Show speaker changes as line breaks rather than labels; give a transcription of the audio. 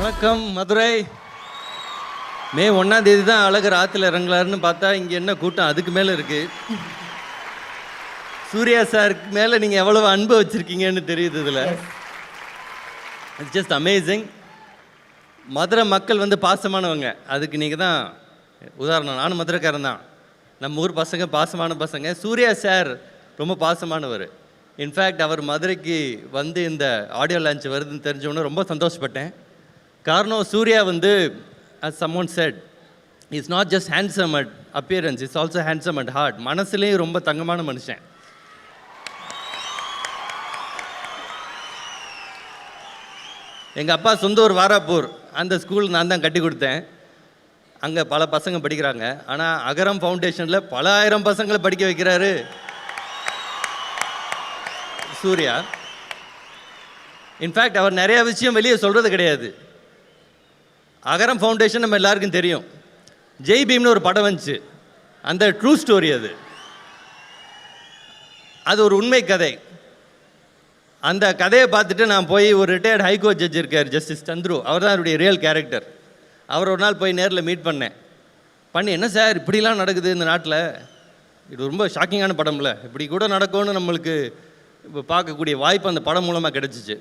வணக்கம் மதுரை. மே 1ஆம் தேதி தான் அழகர் ஆற்றுல இறங்கலாருன்னு பார்த்தா இங்கே என்ன கூட்டம் அதுக்கு மேலே இருக்குது. சூர்யா சாருக்கு மேலே நீங்கள் எவ்வளவு அன்பு வச்சுருக்கீங்கன்னு தெரியுது இதில். It's just amazing. மதுரை மக்கள் வந்து பாசமானவங்க, அதுக்கு நீங்கள் தான் உதாரணம். நானும் மதுரைக்காரன் தான். நம்ம ஊர் பசங்க பாசமான பசங்க. சூர்யா சார் ரொம்ப பாசமானவர். இன்ஃபேக்ட் அவர் மதுரைக்கு வந்து இந்த ஆடியோ லான்ச் வருதுன்னு தெரிஞ்சவொன்னே ரொம்ப சந்தோஷப்பட்டேன். காரணம் சூர்யா வந்து, as someone said, he's not just handsome at appearance, he's also handsome at heart. மனசுலேயும் ரொம்ப தங்கமான மனுஷன். எங்கள் அப்பா சொந்த ஊர் வாராப்பூர். அந்த ஸ்கூல் நான் தான் கட்டி கொடுத்தேன். அங்கே பல பசங்க படிக்கிறாங்க. ஆனால் அகரம் ஃபவுண்டேஷனில் பல ஆயிரம் பசங்களை படிக்க வைக்கிறாரு சூர்யா. இன்ஃபேக்ட் அவர் நிறைய விஷயம் வெளியே சொல்கிறது கிடையாது. அகரம் ஃபவுண்டேஷன் நம்ம எல்லாருக்கும் தெரியும். ஜெய் பீம்னு ஒரு படம் வந்துச்சு, அந்த ட்ரூ ஸ்டோரி. அது ஒரு உண்மை கதை. அந்த கதையை பார்த்துட்டு நான் போய், ஒரு ரிட்டையர்ட் ஹைகோர்ட் ஜட்ஜ் இருக்கார், ஜஸ்டிஸ் சந்துரு, அவர் தான் அவருடைய ரியல் கேரக்டர். அவர் ஒரு நாள் போய் நேரில் மீட் பண்ணேன். என்ன சார் இப்படிலாம் நடக்குது இந்த நாட்டில், இது ரொம்ப ஷாக்கிங்கான படம்ல, இப்படி கூட நடக்கும்னு நம்மளுக்கு இப்போ பார்க்கக்கூடிய வாய்ப்பு அந்த படம் மூலமாக கிடச்சிச்சு.